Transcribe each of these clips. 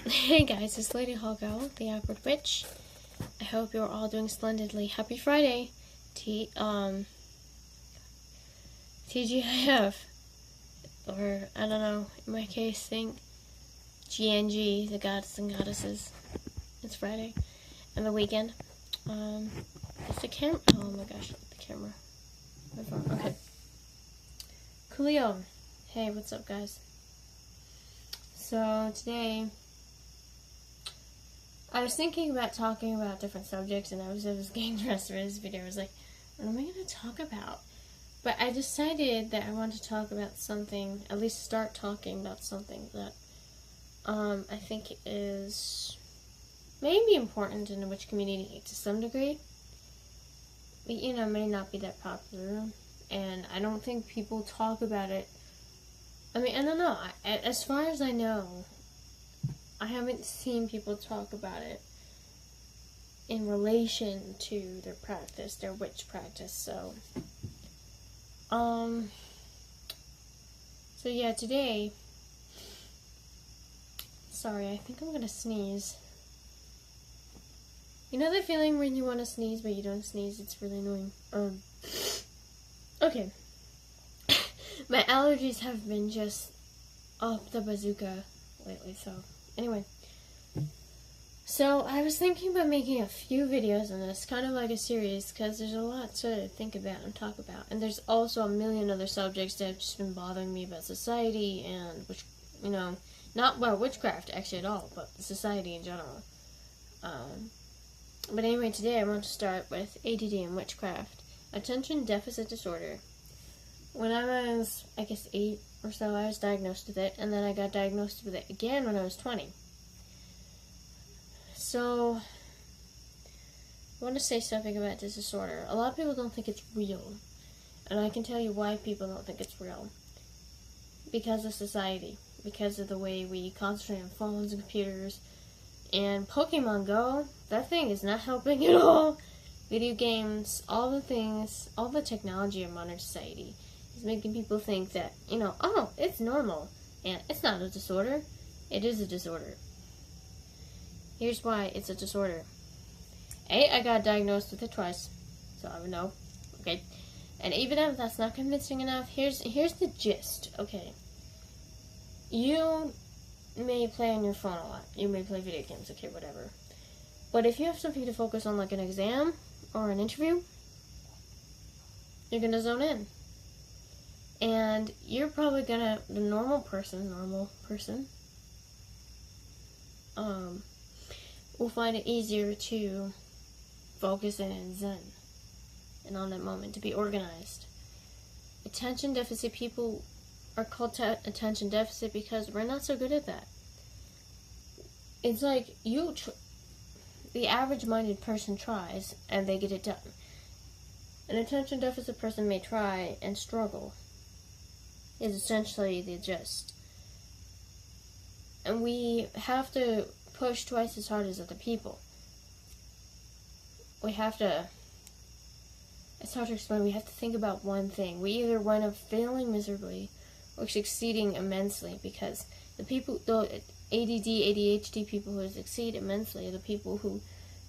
Hey guys, it's Lady Hoggo, the Awkward Witch. I hope you're all doing splendidly. Happy Friday, TGIF, or I don't know. In my case, think GNG, the gods and goddesses. It's Friday, and the weekend. It's the camera. Oh my gosh, the camera. My phone. Okay. Coolio. Hey, what's up, guys? So today, I was thinking about talking about different subjects, and I was getting dressed for this video. I was like, what am I going to talk about? But I decided that I want to talk about something, at least start talking about something that I think is maybe important in the witch community to some degree. But, may not be that popular. And I don't think people talk about it. I mean, I don't know. As far as I know, I haven't seen people talk about it in relation to their practice, their witch practice. So yeah, today, sorry, I think I'm gonna sneeze. You know that feeling when you want to sneeze but you don't sneeze? It's really annoying. Okay. My allergies have been just up the bazooka lately, so anyway, so I was thinking about making a few videos on this, kind of like a series, because there's a lot to think about and talk about, and there's also a million other subjects that have just been bothering me about society and, which, not about witchcraft actually at all, but society in general. But anyway, today I want to start with ADD and witchcraft, attention deficit disorder. When I was, I guess, 8 or so, I was diagnosed with it, and then I got diagnosed with it again when I was 20. So, I want to say something about this disorder. A lot of people don't think it's real, and I can tell you why people don't think it's real. Because of society, because of the way we concentrate on phones and computers, and Pokemon Go, that thing is not helping at all. Video games, all the things, all the technology of modern society is making people think that, oh, it's normal, and it's not a disorder. It is a disorder. Here's why it's a disorder. I got diagnosed with it twice, so I would know. Okay, and even if that's not convincing enough, here's the gist. Okay, you may play on your phone a lot. You may play video games. Okay, whatever. But if you have something to focus on, like an exam or an interview, you're gonna zone in. And you're probably gonna, the normal person, will find it easier to focus in and zen, and on that moment, to be organized. Attention deficit people are called attention deficit because we're not so good at that. It's like the average-minded person tries, and they get it done. An attention deficit person may try and struggle, is essentially the gist. And we have to push twice as hard as other people. We have to, it's hard to explain, we have to think about one thing. We either wind up failing miserably or succeeding immensely, because the ADD, ADHD people who succeed immensely are the people who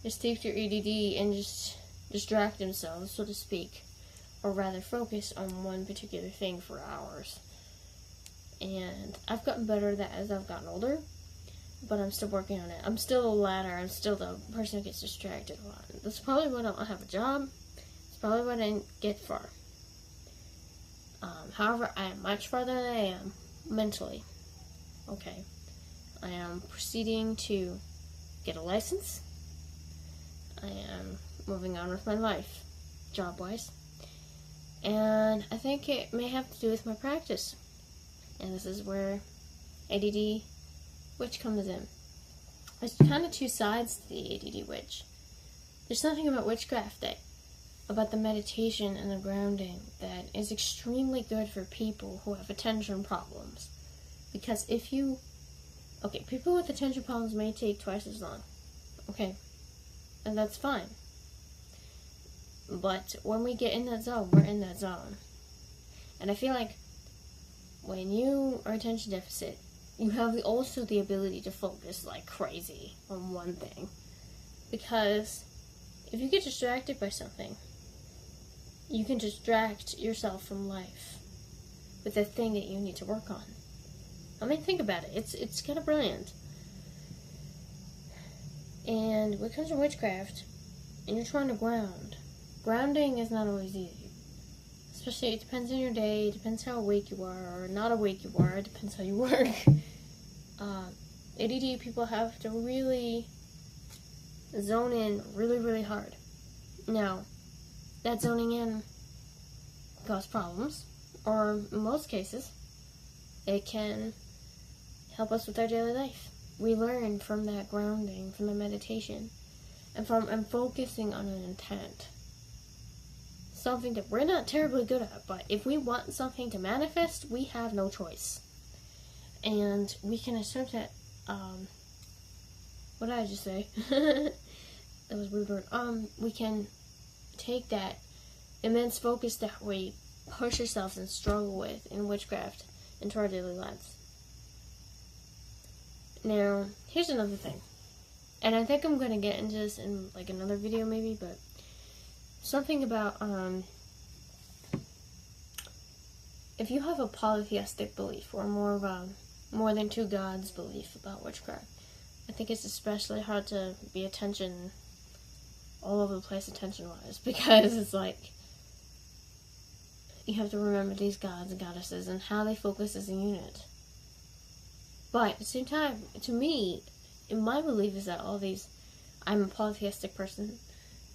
just take their ADD and just distract themselves, so to speak, or rather focus on one particular thing for hours. And I've gotten better at that as I've gotten older, but I'm still working on it. I'm still a ladder. I'm still the person who gets distracted a lot. That's probably why I don't have a job. It's probably why I didn't get far. However, I am much farther than I am mentally. Okay. I am proceeding to get a license. I am moving on with my life, job-wise. And I think it may have to do with my practice. And this is where ADD witch comes in. There's kind of two sides to the ADD witch. There's something about witchcraft about the meditation and the grounding that is extremely good for people who have attention problems. Because people with attention problems may take twice as long. Okay, and that's fine. But when we get in that zone, we're in that zone. And I feel like when you are attention deficit, you have also the ability to focus like crazy on one thing. Because if you get distracted by something, you can distract yourself from life with the thing that you need to work on. I mean, think about it. It's kind of brilliant. And when it comes to witchcraft, and you're trying to grounding is not always easy. Especially, it depends on your day, it depends how awake you are, or not awake you are, it depends how you work. ADD people have to really zone in really, really hard. Now, that zoning in causes problems, or in most cases, it can help us with our daily life. We learn from that grounding, from the meditation, and focusing on an intent. Something that we're not terribly good at, but if we want something to manifest, we have no choice. And we can attempt it, what did I just say? That was a weird word. We can take that immense focus that we push ourselves and struggle with in witchcraft into our daily lives. Now, here's another thing. And I think I'm going to get into this in like another video maybe, but something about, if you have a polytheistic belief, or more of a more than two gods belief about witchcraft, I think it's especially hard to be all over the place attention-wise, because it's like, you have to remember these gods and goddesses and how they focus as a unit. But at the same time, to me, in my belief is that I'm a polytheistic person,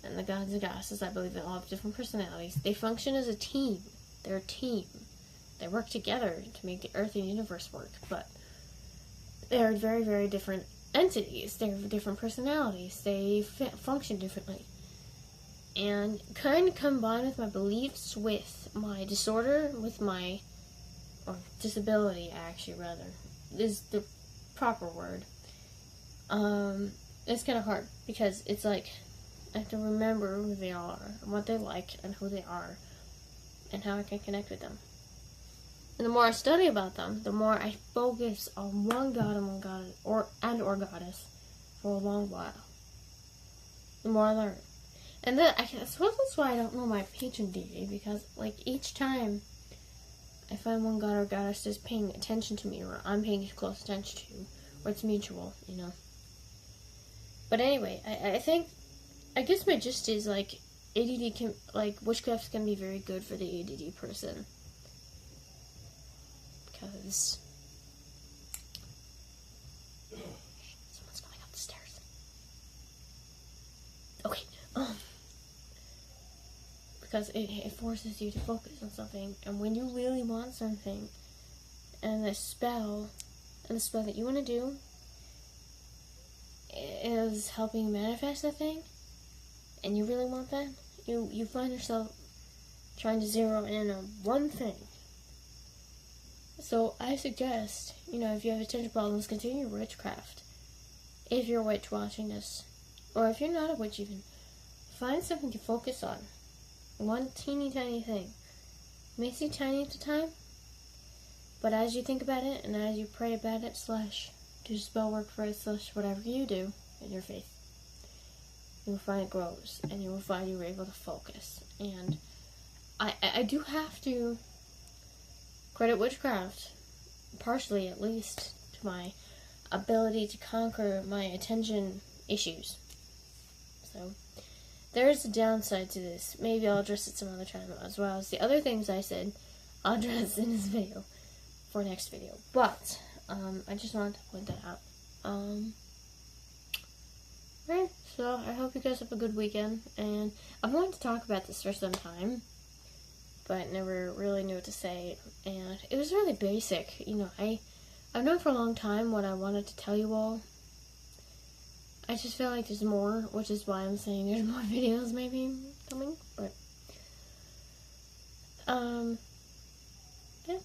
and the gods and goddesses, I believe, they all have different personalities. They function as a team. They're a team. They work together to make the earth and universe work, but they're very, very different entities. They have different personalities. They function differently. And kind of combined with my beliefs, with my disorder, or disability, actually, rather, is the proper word. It's kind of hard, because it's like, I have to remember who they are, and what they like, and who they are, and how I can connect with them. And the more I study about them, the more I focus on one god and one goddess, or goddess, for a long while. The more I learn. And then, I suppose that's why I don't know my patron deity, because, like, each time I find one god or goddess is paying attention to me, or I'm paying close attention to, or it's mutual, you know. But anyway, I guess my gist is, like, witchcraft can be very good for the ADD person. Because someone's coming up the stairs. Okay, because it forces you to focus on something, and when you really want something, and the spell that you want to do is helping you manifest the thing, and you really want that, you find yourself trying to zero in on one thing. So I suggest, if you have attention problems, continue your witchcraft. If you're a witch watching this, or if you're not a witch even, find something to focus on. One teeny tiny thing. It may seem tiny at the time, but as you think about it, and as you pray about it, / do spell work for it, / whatever you do in your faith, you will find it grows, and you will find you're able to focus. And I do have to credit witchcraft, partially at least, to my ability to conquer my attention issues. So, there's a downside to this. Maybe I'll address it some other time, as well as the other things I said I'll address in this video, for next video. But, I just wanted to point that out. Right, so I hope you guys have a good weekend, and I've wanted to talk about this for some time, but never really knew what to say, and it was really basic. I've known for a long time what I wanted to tell you all. I just feel like there's more, which is why I'm saying there's more videos maybe coming, but, yeah.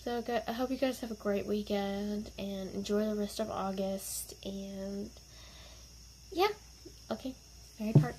So, I hope you guys have a great weekend, and enjoy the rest of August, and, yeah. Okay, very part.